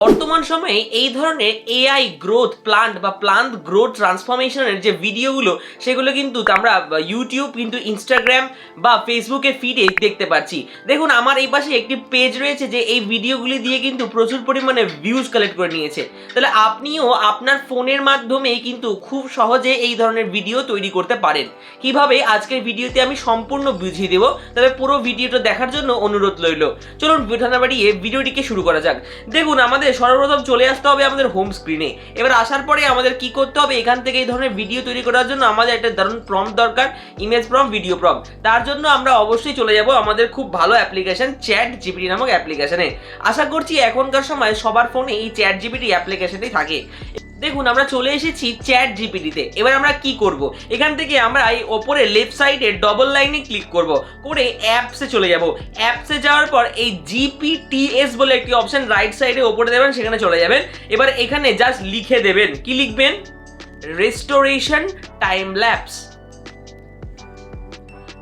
বর্তমান সময়ে এই ধরনের এআই গ্রোথ প্লান্ট বা প্লান্ট গ্রোথ ট্রান্সফরমেশনের যে ভিডিওগুলো সেগুলো কিন্তু আমরা ইউটিউব কিন্তু ইনস্টাগ্রাম বা ফেসবুকে ফিডে দেখতে পাচ্ছি। দেখুন আমার এই পাশে একটি পেজ রয়েছে যে এই ভিডিওগুলি দিয়ে কিন্তু প্রচুর পরিমাণে ভিউজ কালেক্ট করে নিয়েছে। তাহলে আপনিও আপনার ফোনের মাধ্যমেই কিন্তু খুব সহজে এই ধরনের ভিডিও তৈরি করতে পারেন। কিভাবে আজকের ভিডিওতে আমি সম্পূর্ণ বুঝিয়ে দেবো, তবে পুরো ভিডিওটা দেখার জন্য অনুরোধ রইল। চলুন কথা না বাড়িয়ে ভিডিওটিকে শুরু করা যাক। দেখুন আমাদের সর্বপ্রথম চলে আসতে হবে আমাদের হোম স্ক্রিনে। এবার আসার পরে আমাদের কি করতে হবে, এখান থেকে এই ধরনের ভিডিও তৈরি করার জন্য আমাদের একটা দারুণ প্রম্পট দরকার, ইমেজ প্রম্পট, ভিডিও প্রম্পট। তার জন্য আমরা অবশ্যই চলে যাব আমাদের খুব ভালো অ্যাপ্লিকেশন চ্যাট জিপিটি নামক অ্যাপ্লিকেশনে। আশা করছি এখনকার সময় সবার ফোনে এই চ্যাট জিপিটি অ্যাপ্লিকেশনটি থাকে। দেখুন আমরা চলে এসেছি চ্যাট জিপিটিতে। এবার আমরা কি করব, এখান থেকে আমরা এই ওপরে লেফট সাইডে ডবল লাইনে ক্লিক করব, করে অ্যাপসে চলে যাব। অ্যাপসে যাওয়ার পর এই জিপিটিএস বলে একটি অপশন রাইট সাইডে ওপরে দেবেন, সেখানে চলে যাবেন। এবার এখানে জাস্ট লিখে দেবেন, কি লিখবেন, রেস্টোরেশন টাইম ল্যাপস।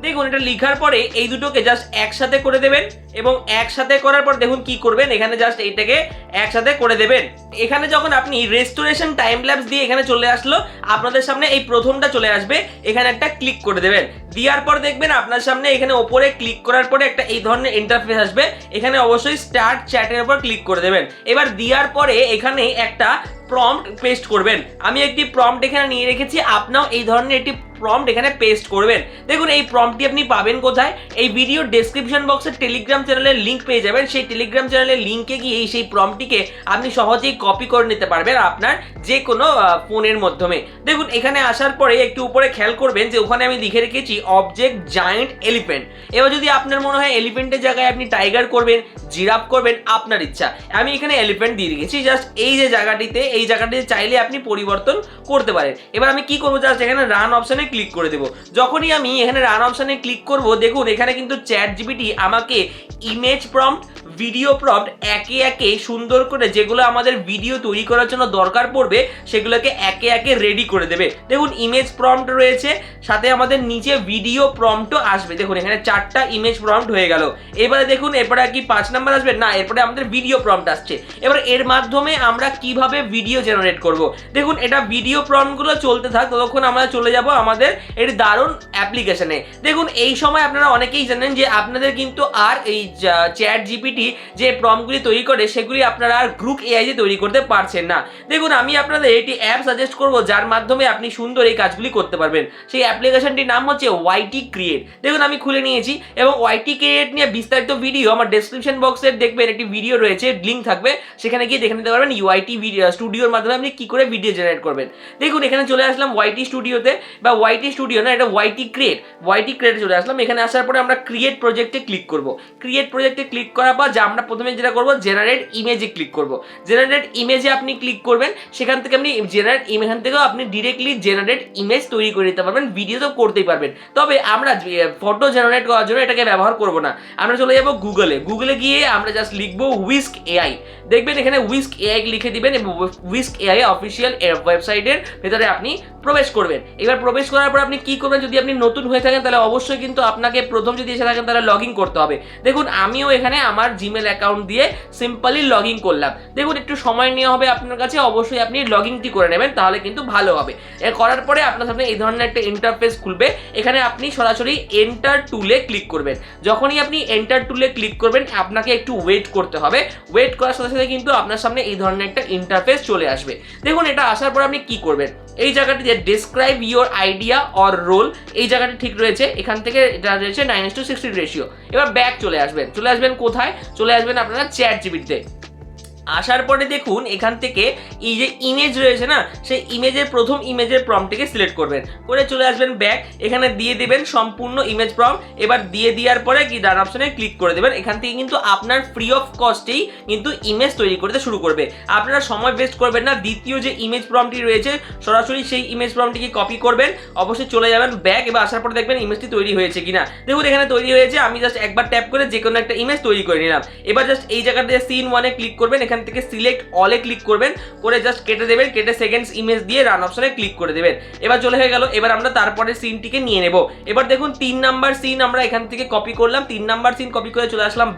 দেখুন এটা লিখার পরে এই দুটোকে জাস্ট একসাথে করে দেবেন, এবং একসাথে করার পর দেখুন কি করবেন, এখানে জাস্ট এইটাকে একসাথে করে দেবেন। এখানে যখন আপনি রেস্টোরেশন টাইম ল্যাপস দিয়ে এখানে চলে আসলো, আপনাদের সামনে এই প্রথমটা চলে আসবে, এখানে একটা ক্লিক করে দেবেন। দেওয়ার পর দেখবেন আপনার সামনে এখানে ওপরে ক্লিক করার পরে একটা এই ধরনের ইন্টারফেস আসবে, এখানে অবশ্যই স্টার্ট চ্যাটের উপর ক্লিক করে দেবেন। এবার দেওয়ার পরে এখানে একটা প্রম্পট পেস্ট করবেন। আমি একটি প্রম্পট এখানে নিয়ে রেখেছি, আপনাও এই ধরনের একটি প্রম্পট এখানে পেস্ট করবেন। দেখুন এই প্রম্পটটি আপনি পাবেন কোথায়, এই ভিডিও ডেসক্রিপশন বক্সে টেলিগ্রাম চ্যানেলের লিঙ্ক পেয়ে যাবেন। সেই টেলিগ্রাম চ্যানেলের লিঙ্কে গিয়ে সেই প্রম্পটটিকে আপনি সহজেই কপি করে নিতে পারবেন আপনার যে কোনো ফোনের মাধ্যমে। দেখুন এখানে আসার পরে একটু উপরে খেয়াল করবেন যে ওখানে আমি লিখে রেখেছি অবজেক্ট জায়ান্ট এলিফ্যান্ট। এবার যদি আপনার মনে হয় এলিফ্যান্টের জায়গায় আপনি টাইগার করবেন, জিরাফ করবেন, আপনার ইচ্ছা। আমি এখানে এলিফ্যান্ট দিয়ে রেখেছি। জাস্ট এই যে জায়গাটিতে, এই জায়গাটিতে চাইলে আপনি পরিবর্তন করতে পারেন। এবার আমি কি করবো, জাস্ট এখানে রান অপশনে ক্লিক করে দেবো। যখনই আমি এখানে রান অপশনে ক্লিক করব, দেখুন এখানে কিন্তু চ্যাট জিপিটি আমাকে ইমেজ প্রম্পট, ভিডিও প্রম্পট একে একে সুন্দর করে যেগুলো আমাদের ভিডিও তৈরি করার জন্য দরকার পড়বে সেগুলোকে একে একে রেডি করে দেবে। দেখুন ইমেজ প্রম্পট রয়েছে, সাথে আমাদের নিচে ভিডিও প্রম্পটও আসবে। দেখুন এখানে 4টা ইমেজ প্রম্পট হয়ে গেল। এবারে দেখুন এরপরে কি 5 নাম্বার আসবে, না এরপরে আমাদের ভিডিও প্রম্পট আসছে। এবার এর মাধ্যমে আমরা কিভাবে ভিডিও জেনারেট করব, দেখুন এটা ভিডিও প্রম্পটগুলো চলতে থাক, ততক্ষণ আমরা চলে যাব আমাদের এর দারুণ অ্যাপ্লিকেশনে। দেখুন এই সময় আপনারা অনেকেই জানেন যে আপনাদের কিন্তু আর এই চ্যাট জিপিটি যে প্রম্পটগুলি তৈরি করে সেগুলি আপনারা আর গ্রুপ এআই দিয়ে তৈরি করতে পারছেন না। দেখুন আমি আপনাদের একটি অ্যাপ সাজেস্ট করব যার মাধ্যমে আপনি সুন্দর এই কাজগুলি করতে পারবেন। সেই অ্যাপ্লিকেশনটির নাম হচ্ছে ওয়াইটি ক্রিয়েট। দেখুন আমি খুলে নিয়েছি, এবং ওয়াইটি ক্রিয়েট নিয়ে বিস্তারিত ভিডিও আমার ডেসক্রিপশন বক্সে দেখবেন একটি ভিডিও রয়েছে, লিঙ্ক থাকবে, সেখানে গিয়ে দেখে নিতে পারবেন ইউআইটি স্টুডিওর মাধ্যমে আপনি কি করে ভিডিও জেনারেট করবেন। দেখুন এখানে চলে আসলাম ওয়াইটি স্টুডিওতে, বা ওয়াইটি স্টুডিও না, এটা ওয়াইটি ক্রিয়েট। ওয়াইটি ক্রিয়েটে চলে আসলাম। এখানে আসার পরে আমরা ক্রিয়েট প্রজেক্টে ক্লিক করব। ক্রিয়েট প্রজেক্টে ক্লিক করার পর যা আমরা প্রথমে যেটা করব, জেনারেট ইমেজে ক্লিক করব। জেনারেট ইমেজে আপনি ক্লিক করবেন, সেখান থেকে আপনি জেনারেট এখান থেকেও আপনি ডিরেক্টলি জেনারেট ইমেজ তৈরি করে দিতে পারবেন, ভিডিও তো করতেই পারবেন। তবে আমরা ফটো জেনারেট করার জন্য এটাকে ব্যবহার করব না। আমরা চলে যাব গুগলে। গুগলে গিয়ে আমরা জাস্ট লিখবো হুইস্ক এআই। দেখবেন এখানে হুইস্ক এআই লিখে দিবেন, এবং হুইস্ক এআই অফিসিয়াল ওয়েবসাইটের ভেতরে আপনি প্রবেশ করবেন। এবার প্রবেশ করার পর আপনি কি করবেন, যদি আপনি নতুন হয়ে থাকেন তাহলে অবশ্যই কিন্তু আপনাকে প্রথম যদি এসে থাকেন তাহলে লগ ইন করতে হবে। দেখুন আমিও এখানে আমার জিমেল অ্যাকাউন্ট দিয়ে সিম্পলি লগ ইন করলাম। দেখুন একটু সময় নেওয়া হবে আপনার কাছে, অবশ্যই আপনি লগ ইনটি করে নেবেন, তাহলে কিন্তু ভালো হবে। করার পরে আপনার সামনে এই ধরনের একটা ইন্টারফেস খুলবে। এখানে আপনি সরাসরি এন্টার টুলে ক্লিক করবেন। যখনই আপনি এন্টার টুলে ক্লিক করবেন আপনাকে একটু ওয়েট করতে হবে। ওয়েট করার সাথে সাথে কিন্তু আপনার সামনে এই ধরনের একটা ইন্টারফেস চলে আসবে। দেখুন এটা আসার পর আপনি কি করবেন, এই জায়গাটিতে describe your idea or role, এই জায়গাটি ঠিক রয়েছে, এখান থেকে এটা রয়েছে 9:60 রেশিও। এবার ব্যাক চলে আসবেন কোথায়, চলে আসবেন আপনারা চ্যাট জিপিটিতে। আসার পরে দেখুন এখান থেকে এই যে ইমেজ রয়েছে না, সেই ইমেজের প্রথম ইমেজের প্রম্পটটিকে সিলেক্ট করবেন, করে চলে আসবেন ব্যাক, এখানে দিয়ে দেবেন সম্পূর্ণ ইমেজ প্রম্পট। এবার দিয়ে দেওয়ার পরে কি ডান অপশনে ক্লিক করে দেবেন। এখান থেকে কিন্তু আপনার ফ্রি অফ কস্টেই কিন্তু ইমেজ তৈরি করতে শুরু করবে। আপনারা সময় ওয়েস্ট করবেন না, দ্বিতীয় যে ইমেজ প্রম্পটটি রয়েছে সরাসরি সেই ইমেজ প্রম্পটটিকে কপি করবেন, অবশ্যই চলে যাবেন ব্যাক। এবার আসার পরে দেখবেন ইমেজটি তৈরি হয়েছে কিনা। দেখুন এখানে তৈরি হয়েছে, আমি জাস্ট একবার ট্যাপ করে যে কোনো একটা ইমেজ তৈরি করে নিলাম। এবার জাস্ট এই জায়গাতে সিন 1-এ ক্লিক করবেন, এখান থেকে সিলেক্ট অলে ক্লিক করবেন, করে জাস্ট কেটে দেবেন, কেটে সেকেন্ডস ইমেজ দিয়ে রান অপশনে ক্লিক করে দেবেন। এবার চলে হয়ে গেল। এবার আমরা তারপরে সিনটিকে নিয়ে নেব। এবার দেখুন 3 নাম্বার সিন আমরা এখান থেকে কপি করলাম, 3 নাম্বার সিন কপি করে চলে আসলাম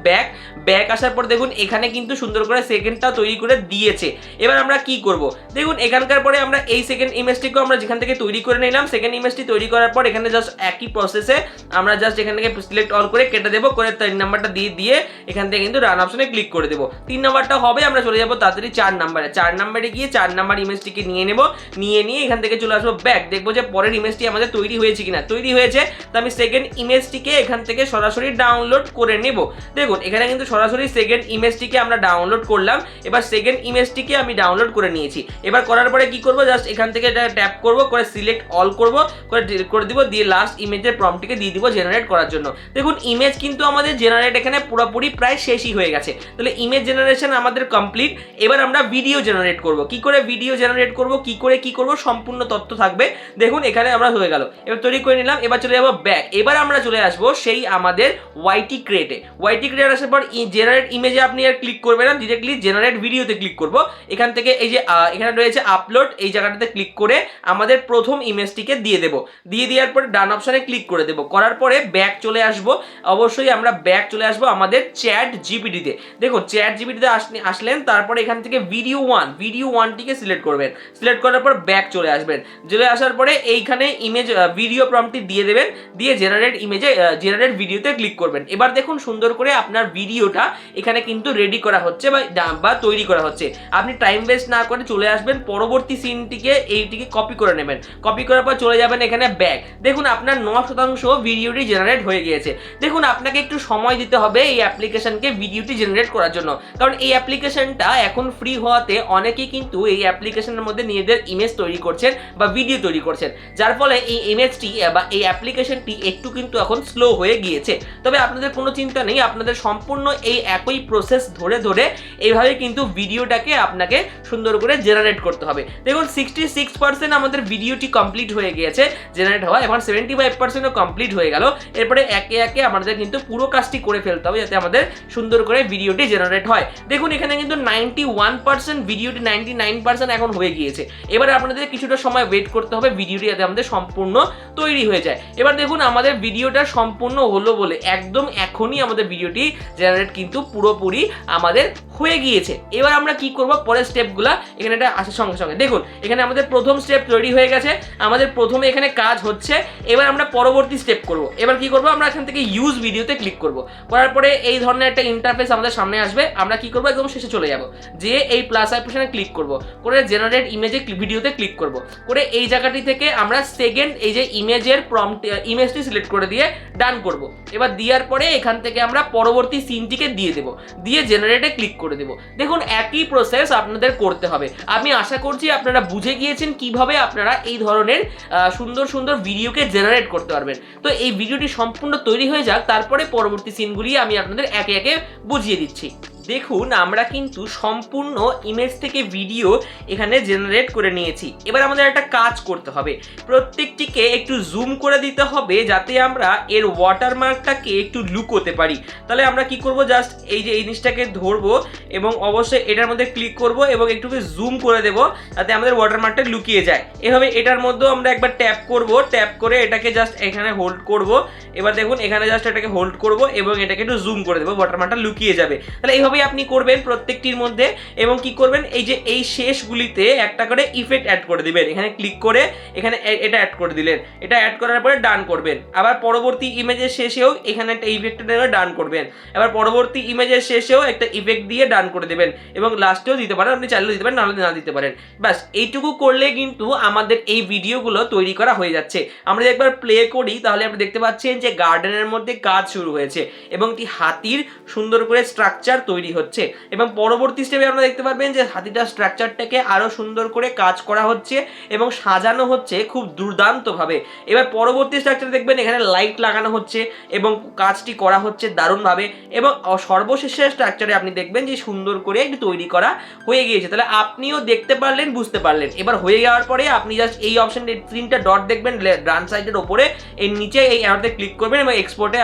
ব্যাক আসার পর দেখুন এখানে কিন্তু সুন্দর করে সেকেন্ডটা তৈরি করে দিয়েছে। এবার আমরা কি করব, দেখুন এখানকার পরে আমরা এই সেকেন্ড ইমেজটিকেও আমরা যেখান থেকে তৈরি করে নিলাম, সেকেন্ড ইমেজটি তৈরি করার পর এখানে জাস্ট একই প্রসেসে আমরা জাস্ট এখান থেকে সিলেক্ট অল করে কেটে দেবো, করে 3 নাম্বারটা দিয়ে এখান থেকে কিন্তু রান অপশনে ক্লিক করে দেবো। 3 নাম্বারটা হবে, আমরা চলে যাবো তাড়াতাড়ি 4 নাম্বারে। 4 নাম্বারে গিয়ে 4 নাম্বার ইমেজটিকে নিয়ে নেব, নিয়ে এখান থেকে চলে আসবো ব্যাক, দেখবো যে পরের ইমেজটি আমাদের তৈরি হয়েছে কিনা। তৈরি হয়েছে, তো আমি সেকেন্ড ইমেজটিকে এখান থেকে সরাসরি ডাউনলোড করে নেব। দেখুন এখানে কিন্তু সরাসরি সেকেন্ড ইমেজটিকে আমরা ডাউনলোড করলাম। এবার সেকেন্ড ইমেজটিকে আমি ডাউনলোড করে নিয়েছি। এবার করার পরে কি করব, জাস্ট এখান থেকে এটা ট্যাপ করব, করে সিলেক্ট অল করব, করে দিব, দিয়ে লাস্ট ইমেজের প্রম্পটটিকে দিয়ে দিব জেনারেট করার জন্য। দেখুন ইমেজ কিন্তু আমাদের জেনারেট এখানে পুরোপুরি প্রায় শেষই হয়ে গেছে। তাহলে ইমেজ জেনারেশন আমাদের কমপ্লিট। এবার আমরা ভিডিও জেনারেট করব। কি করে ভিডিও জেনারেট করব, কি করব সম্পূর্ণ তথ্য থাকবে। দেখুন এখানে আমরা হয়ে গেল, এবার তৈরি করে নিলাম। এবার চলে যাব ব্যাক। এবার আমরা চলে আসবো সেই আমাদের ওয়াইটি ক্রিয়েটে। ওয়াইটি ক্রিয়েট আসার পর জেনারেট ইমেজে আপনি আর ক্লিক করবেন না, ডিরেক্টলি জেনারেট ভিডিওতে ক্লিক করব। এখান থেকে এই যে এখানে রয়েছে আপলোড, এই জায়গাটাতে ক্লিক করে আমাদের প্রথম ইমেজটিকে দিয়ে দেব। দেওয়ার পরে ডান অপশনে ক্লিক করে দেব। করার পরে ব্যাক চলে আসব। অবশ্যই আমরা ব্যাক চলে আসবো আমাদের চ্যাট জিপিটিতে। দেখুন চ্যাট জিপিটিতে আসলেন, তারপরে এখান থেকে ভিডিও ওয়ানটিকে সিলেক্ট করবেন। সিলেক্ট করার পর ব্যাক চলে আসবেন। চলে আসার পরে এইখানে ইমেজ ভিডিও প্রম্পটটি দিয়ে দেবেন, দিয়ে জেনারেট ভিডিওতে ক্লিক করবেন। এবার দেখুন সুন্দর করে আপনার ভিডিওটা এখানে কিন্তু রেডি করা হচ্ছে বা তৈরি করা হচ্ছে। আপনি টাইম ওয়েস্ট না করে চলে আসবেন পরবর্তী সিনটিকে, এইটিকে কপি করে নেবেন। কপি করার পর চলে যাবেন এখানে ব্যাক। দেখুন আপনার 9% ভিডিওটি জেনারেট হয়ে গিয়েছে। দেখুন আপনাকে একটু সময় দিতে হবে এই অ্যাপ্লিকেশনকে ভিডিওটি জেনারেট করার জন্য, কারণ এই অ্যাপ্লিকেশনটা এখন ফ্রি হওয়াতে অনেকেই কিন্তু এই অ্যাপ্লিকেশনের মধ্যে নিজেদের ইমেজ তৈরি করছেন বা ভিডিও তৈরি করছেন, যার ফলে এই ইমেজটি বা এই অ্যাপ্লিকেশনটি একটু কিন্তু এখন স্লো হয়ে গিয়েছে। তবে আপনাদের কোনো চিন্তা নেই, আপনাদের সম্পূর্ণ এই একই প্রসেস ধরে এইভাবে কিন্তু ভিডিওটাকে আপনাকে সুন্দর করে জেনারেট করতে হবে। দেখুন 66% আমাদের ভিডিওটি কমপ্লিট হয়ে গিয়েছে জেনারেট হওয়া, এখন 75%ও কমপ্লিট হয়ে গেল। এরপরে একে একে আমাদের কিন্তু পুরো কাজটি করে ফেলতে হবে যাতে আমাদের সুন্দর করে ভিডিওটি জেনারেট হয়। দেখুন এখানে কিন্তু 91% ভিডিওটি 99% এখন হয়ে গিয়েছে। এবারে আপনাদের কিছুটা সময় ওয়েট করতে হবে ভিডিওটি যাতে আমাদের সম্পূর্ণ তৈরি হয়ে যায়। এবার দেখুন আমাদের ভিডিওটা সম্পূর্ণ হলো বলে একদম এখনই আমাদের ভিডিওটি জেনারেট কিন্তু পুরোপুরি আমাদের হয়ে গিয়েছে। এবার আমরা কি করব, পরের স্টেপগুলা এখানে এটা আসার সঙ্গে সঙ্গে দেখুন এখানে আমাদের প্রথম স্টেপ তৈরি হয়ে গেছে। আমাদের প্রথমে এখানে কাজ হচ্ছে। এবার আমরা পরবর্তী স্টেপ করব। এবার কি করব, আমরা এখান থেকে ইউজ ভিডিওতে ক্লিক করব। করার পরে এই ধরনের একটা ইন্টারফেস আমাদের সামনে আসবে। আমরা কি করব, একদম শেষে চলে যাব, যে এই প্লাস অপশনে ক্লিক করব, করে জেনারেট ইমেজে ভিডিওতে ক্লিক করব, করে এই জায়গাটি থেকে আমরা সেকেন্ড এই যে ইমেজের প্রম্পট ইমেজটি সিলেক্ট করে দিয়ে ডান করব। এবার দেওয়ার পরে এখান থেকে আমরা পরবর্তী সিনটিকে দিয়ে দেব, দিয়ে জেনারেটে ক্লিক করে দেব। দেখুন একই প্রসেস আপনাদের করতে হবে। আমি আশা করছি আপনারা বুঝে গিয়েছেন কিভাবে আপনারা এই ধরনের সুন্দর সুন্দর ভিডিওকে জেনারেট করতে পারবেন। তো এই ভিডিওটি সম্পূর্ণ তৈরি হয়ে যাক, তারপরে পরবর্তী সিনগুলি আমি আপনাদের একে একে বুঝিয়ে দিচ্ছি। দেখুন আমরা কিন্তু সম্পূর্ণ ইমেজ থেকে ভিডিও এখানে জেনারেট করে নিয়েছি। এবার আমাদের একটা কাজ করতে হবে, প্রত্যেকটিকে একটু জুম করে দিতে হবে যাতে আমরা এর ওয়াটারমার্কটাকে একটু লুকোতে পারি। তাহলে আমরা কি করব, জাস্ট এই যে এই জিনিসটাকে ধরবো এবং অবশ্যই এটার মধ্যে ক্লিক করব এবং একটু জুম করে দেব যাতে আমাদের ওয়াটারমার্কটা লুকিয়ে যায়। এভাবে এটার মধ্যেও আমরা একবার ট্যাপ করব, ট্যাপ করে এটাকে জাস্ট এখানে হোল্ড করব। এবার দেখুন এখানে জাস্ট এটাকে হোল্ড করব এবং এটাকে একটু জুম করে দেবো, ওয়াটারমার্কটা লুকিয়ে যাবে। তাহলে এইভাবে আপনি করবেন প্রত্যেকটির মধ্যে। এবং কি করবেন, এই যে এই শেষগুলিতে একটা করে ইফেক্ট অ্যাড করে দিবেন। এখানে ক্লিক করে এখানে এটা অ্যাড করে দিলেন, এটা অ্যাড করার পরে ডান করবেন। আবার পরবর্তী ইমেজের শেষেও এখানে একটা ইফেক্ট দিয়ে ডান করবেন। আবার পরবর্তী ইমেজের শেষেও একটা ইফেক্ট দিয়ে ডান করে দেবেন এবং লাস্টেও দিতে পারেন, আপনি চাইলেও দিতে পারেন, নাহলে না দিতে পারেন। ব্যাস এইটুকু করলে কিন্তু আমাদের এই ভিডিওগুলো তৈরি করা হয়ে যাচ্ছে। আমরা একবার প্লে করি তাহলে আপনি দেখতে পাচ্ছেন যে গার্ডেনের মধ্যে কাজ শুরু হয়েছে এবং একটি হাতির সুন্দর করে স্ট্রাকচার তৈরি হচ্ছে। এবং পরবর্তী স্টেপে আপনারা দেখতে পারবেন যে হাতিটার স্ট্রাকচারটাকে আরো সুন্দর করে কাজ করা হচ্ছে এবং সাজানো হচ্ছে খুব দুর্দান্তভাবে। এবার পরবর্তী স্ট্রাকচার দেখবেন এখানে লাইট লাগানো হচ্ছে এবং কাজটি করা হচ্ছে দারুণভাবে। এবং সর্বশেষের স্ট্রাকচারে আপনি দেখবেন যে সুন্দর করে একটু তৈরি করা হয়ে গিয়েছে। তাহলে আপনিও দেখতে পারলেন, বুঝতে পারলেন। এবার হয়ে যাওয়ার পরে আপনি জাস্ট এই অপশন 3টা ডট দেখবেন ডান সাইডের ওপরে, এর নিচে এই অ্যারোতে ক্লিক করবেন এবং এক্সপোর্টে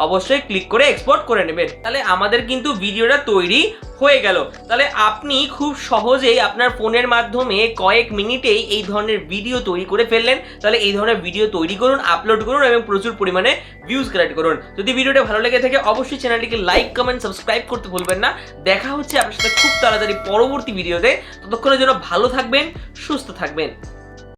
অবশ্যই ক্লিক করে এক্সপোর্ট করে নেবেন। তাহলে আমাদের কিন্তু ভিডিও ভিডিওটা তৈরি হয়ে গেল। তাহলে আপনি খুব সহজেই আপনার ফোনের মাধ্যমে কয়েক মিনিটেই এই ধরনের ভিডিও তৈরি করে ফেললেন। তাহলে এই ধরনের ভিডিও তৈরি করুন, আপলোড করুন এবং প্রচুর পরিমাণে ভিউজ কালেক্ট করুন। যদি ভিডিওটা ভালো লেগে থাকে অবশ্যই চ্যানেলটিকে লাইক, কমেন্ট, সাবস্ক্রাইব করতে ভুলবেন না। দেখা হচ্ছে আপনার সাথে খুব তাড়াতাড়ি পরবর্তী ভিডিওতে। ততক্ষণের জন্য ভালো থাকবেন, সুস্থ থাকবেন।